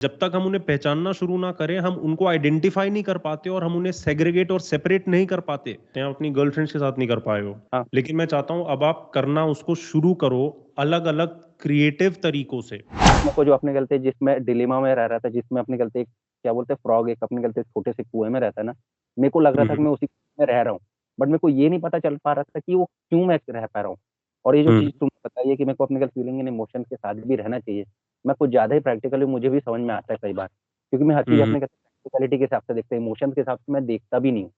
जब तक हम उन्हें पहचानना शुरू ना करें, हम उनको आइडेंटिफाई नहीं कर पाते और हम उन्हें सेग्रीगेट और सेपरेट नहीं कर पाते। आप अपनी गर्लफ्रेंड्स के साथ नहीं कर पाए हो, हाँ। लेकिन मैं चाहता हूँ अब आप करना उसको शुरू करो अलग-अलग क्रिएटिव तरीकों से। मेरे को जो अपनी गलती जिसमें डिलेमा में रह रहा था, जिसमें अपनी गलती क्या बोलते हैं फ्रॉग एक अपनी गलती छोटे से कुएँ में रहता है ना, मेरे को लग रहा हुँ, था कि हुँ। मैं उसी में रह रहा हूँ। बट मेरे को ये नहीं पता चल पा रहा था कि वो क्यों मैं रह पा रहा हूँ। और ये जो हुँ, चीज़ तुमने बताई है कि मेरे को अपनी फीलिंग एंड इमोशंस के साथ भी रहना चाहिए। मैं कुछ ज़्यादा ही प्रैक्टिकली मुझे भी समझ में आता है कई बार। क्योंकि मैं हर चीज़ हुँ, हुँ। अपनी प्रैक्टिकलिटी के हिसाब से देखता हूँ, इमोशंस के हिसाब से मैं देखता भी नहीं हूँ।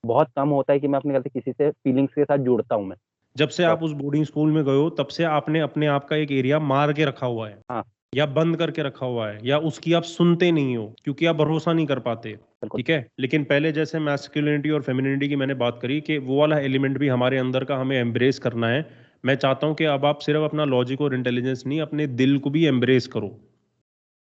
बहुत कम होता है कि मैं अपनी गलती किसी से फीलिंग्स के साथ जुड़ता हूँ मैं। जब से तो आप उस बोर्डिंग स्कूल में गए हो, तब से आपने अपने आप का एक एरिया मार के रखा हुआ है हाँ, या बंद करके रखा हुआ है या उसकी आप सुनते नहीं हो क्योंकि आप भरोसा नहीं कर पाते, बिल्कुल। ठीक है? लेकिन पहले जैसे मैस्कुलिनिटी और फेमिनिनिटी की मैंने बात करी कि वो वाला एलिमेंट भी हमारे अंदर का हमें एम्ब्रेस करना है। मैं चाहता हूँ कि अब आप सिर्फ़ अपना लॉजिक और इंटेलिजेंस नहीं, अपने दिल को भी एम्ब्रेस करो।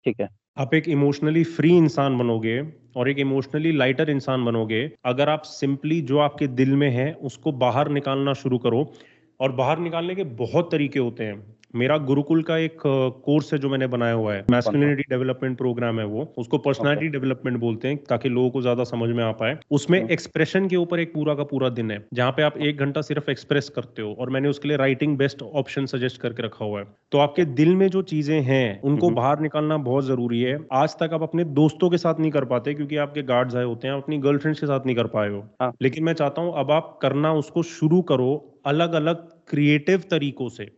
ठीक है। आप एक इमोशनली फ्री इंसान बनोगे और एक इमोशनली लाइटर इंसान बनोगे, अगर आप सिंपली जो आपके दिल में है, उसको बाहर निकालना शुरू करो और बाहर निकालने के बहुत तरीके होते हैं। मेरा गुरुकुल का एक कोर्स है जो मैंने बनाया हुआ है, कौन-सा? मैस्कुलिनिटी डेवलपमेंट प्रोग्राम है वो, उसको ओके। पर्सनैलिटी डेवलपमेंट बोलते हैं ताकि लोगों को ज़्यादा समझ में आ पाए। उसमें हुँ, एक्सप्रेशन के ऊपर एक पूरा का पूरा दिन है, जहाँ पे आप 1 घंटा सिर्फ एक्सप्रेस करते हो और मैंने उसके लिए राइटिंग बेस्ट ऑप्शन सजेस्ट करके रखा हुआ है। तो आपके क्या? दिल में जो चीज़ें हैं, हुँ, उनको हुँ। बाहर निकालना बहुत ज़रूरी है। आज तक आप अपने दोस्तों के साथ नहीं कर पाते क्योंकि आपके गार्ड्स आए होते हैं, आप अपनी गर्लफ्रेंड्स के साथ नहीं कर पाए हो। हाँ, लेकिन मैं चाहता हूँ अब आप करना उसको शुरू करो अलग-अलग क्रिएटिव तरीकों से।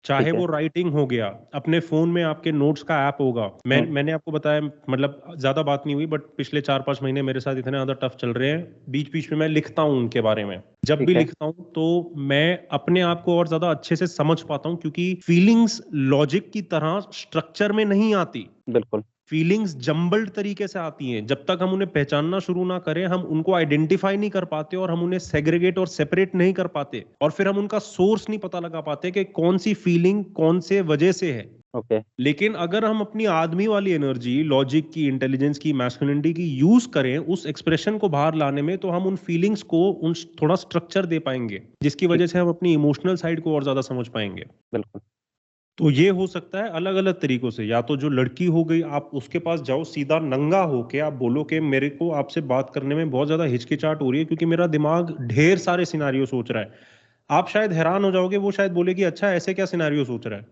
चाहे ठीक है। वो राइटिंग हो गया, अपने फ़ोन में आपके नोट्स का ऐप होगा। हुँ, मैंने आपको बताया मतलब ज़्यादा बात नहीं हुई बट पिछले 4-5 महीने मेरे साथ इतने ज़्यादा टफ़ चल रहे हैं, बीच-बीच में मैं लिखता हूँ उनके बारे में। जब भी ठीक है। लिखता हूँ तो मैं अपने आप को और ज़्यादा अच्छे से समझ पाता हूँ क्योंकि फीलिंग्स लॉजिक की तरह स्ट्रक्चर में नहीं आती। बिल्कुल। फीलिंग्स जम्बल्ड तरीके से आती हैं। जब तक हम उन्हें पहचानना शुरू ना करें, हम उनको आइडेंटिफ़ाई नहीं कर पाते और हम उन्हें सेग्रीगेट और सेपरेट नहीं कर पाते और फिर हम उनका सोर्स नहीं पता लगा पाते कि कौन-सी फीलिंग कौन से वजह से है। ओके। लेकिन अगर हम अपनी आदमी वाली एनर्जी, लॉजिक की, इंटेलिजेंस की, मैस्कुलिनिटी की यूज़ करें उस एक्सप्रेशन को बाहर लाने में, तो हम उन फीलिंग्स को उन थोड़ा स्ट्रक्चर दे पाएँगे, जिसकी ठीक। वजह से हम अपनी इमोशनल साइड को और ज़्यादा समझ पाएँगे। बिल्कुल। तो ये हो सकता है अलग-अलग तरीकों से, या तो जो लड़की हो गई आप उसके पास जाओ सीधा नंगा होके आप बोलो कि मेरे को आपसे बात करने में बहुत ज़्यादा हिचकिचाहट हो रही है क्योंकि मेरा दिमाग ढेर सारे सिनेरियो सोच रहा है। आप शायद हैरान हो जाओगे, वो शायद बोले कि अच्छा ऐसे क्या सिनेरियो सोच रहा है?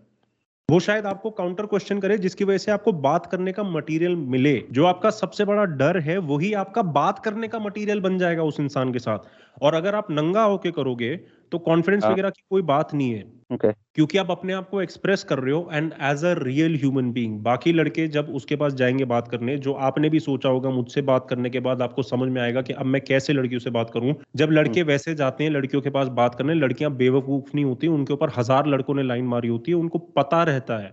वो शायद आपको काउंटर क्वेश्चन करे जिसकी वजह से आपको बात करने का मटेरियल मिले। जो आपका सबसे बड़ा डर है वही आपका बात करने का मटेरियल बन जाएगा उस इंसान के साथ। और अगर आप नंगा होके करोगे तो कॉन्फिडेंस हाँ, वगैरह की कोई बात नहीं है। ओके। क्योंकि आप अपने आप को एक्सप्रेस कर रहे हो and as a real human being. बाकी लड़के जब उसके पास जाएंगे बात करने, जो आपने भी सोचा होगा मुझसे बात करने के बाद आपको समझ में आएगा कि अब मैं कैसे लड़कियों से बात करूं। जब हुँ, लड़के वैसे जाते हैं लड़कियों के पास बात करने, लड़कियां बेवकूफ नहीं होती, उनके ऊपर हजार लड़कों ने लाइन मारी होती है, उनको पता रहता है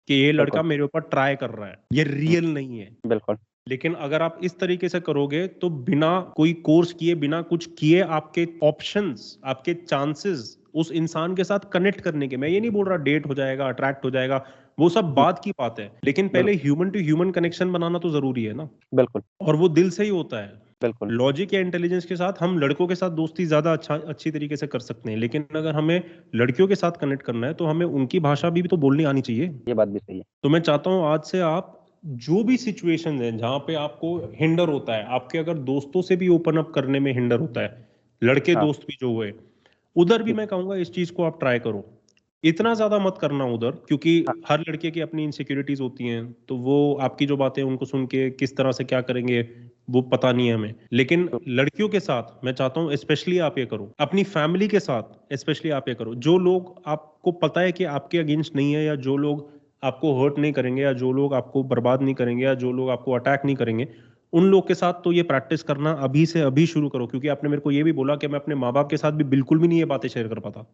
कि ये बिल्कुल। लड़का मेरे ऊपर ट्राई कर रहा है, ये हुँ, रियल नहीं है। बिल्कुल। लेकिन अगर आप इस तरीके से करोगे तो बिना कोई कोर्स किए, बिना कुछ किए, आपके ऑप्शंस, आपके चांसेस उस इंसान के साथ कनेक्ट करने के, मैं ये नहीं बोल रहा डेट हो जाएगा, अट्रैक्ट हो जाएगा, वो सब हुँ, बात की बात है। लेकिन बिल पहले ह्यूमन टू ह्यूमन कनेक्शन बनाना तो ज़रूरी है ना, बिल्कुल, और वो दिल से ही होता है। बिल्कुल। लॉजिक या इंटेलिजेंस के साथ हम लड़कों के साथ दोस्ती ज़्यादा अच्छी तरीके से कर सकते हैं, लेकिन अगर हमें लड़कियों के साथ कनेक्ट करना है, तो हमें उनकी भाषा भी तो बोलनी आनी चाहिए। ये बात भी सही है। तो मैं चाहता हूँ आज से आप जो भी सिचुएशन है जहाँ पे आपको हिंडर होता है, आपके अगर दोस्तों से भी ओपन अप करने में हिंडर होता है, लड़के हाँ, दोस्त भी जो हुए, उधर भी ठीक। मैं कहूँगा इस चीज़ को आप ट्राई करो। इतना ज़्यादा मत करना उधर क्योंकि हाँ, हर लड़के की अपनी इनसिक्योरिटीज़ होती हैं, तो वो आपकी जो बातें हैं उनको सुन के किस तरह से क्या करेंगे, वो पता नहीं है हमें। लेकिन तो लड़कियों के साथ मैं चाहता हूँ स्पेशली आप ये करो, अपनी फैमिली के साथ स्पेशली आप ये करो। जो लोग आपको पता है कि आपके अगेंस्ट नहीं है, या जो लोग आपको हर्ट नहीं करेंगे, या जो लोग आपको बर्बाद नहीं करेंगे, या जो लोग आपको अटैक नहीं करेंगे, उन लोग के साथ तो ये प्रैक्टिस करना अभी से अभी शुरू करो क्योंकि आपने मेरे को ये भी बोला कि मैं अपने माँ-बाप के साथ भी बिल्कुल भी नहीं ये बातें शेयर कर पाता।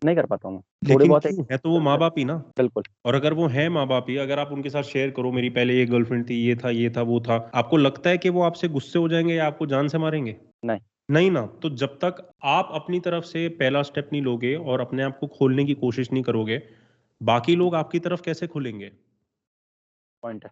नहीं कर पाता हूँ मैं। थोड़ी लेकिन बहुत एक क्यों? है तो वो माँ-बाप ही ना। बिल्कुल। और अगर वो हैं माँ-बाप ही, अगर आप उनके साथ शेयर करो मेरी पहले ये गर्लफ्रेंड थी, ये था, वो था, आपको लगता है कि वो आपसे गुस्से हो जाएँगे या आपको जान से मारेंगे? नहीं, नहीं ना। तो जब तक आप अपनी तरफ से पहला स्टेप नहीं लोगे और अपने आप को खोलने की कोशिश नहीं करोगे, बाकी लोग आपकी तरफ कैसे खुलेंगे? पॉइंट है।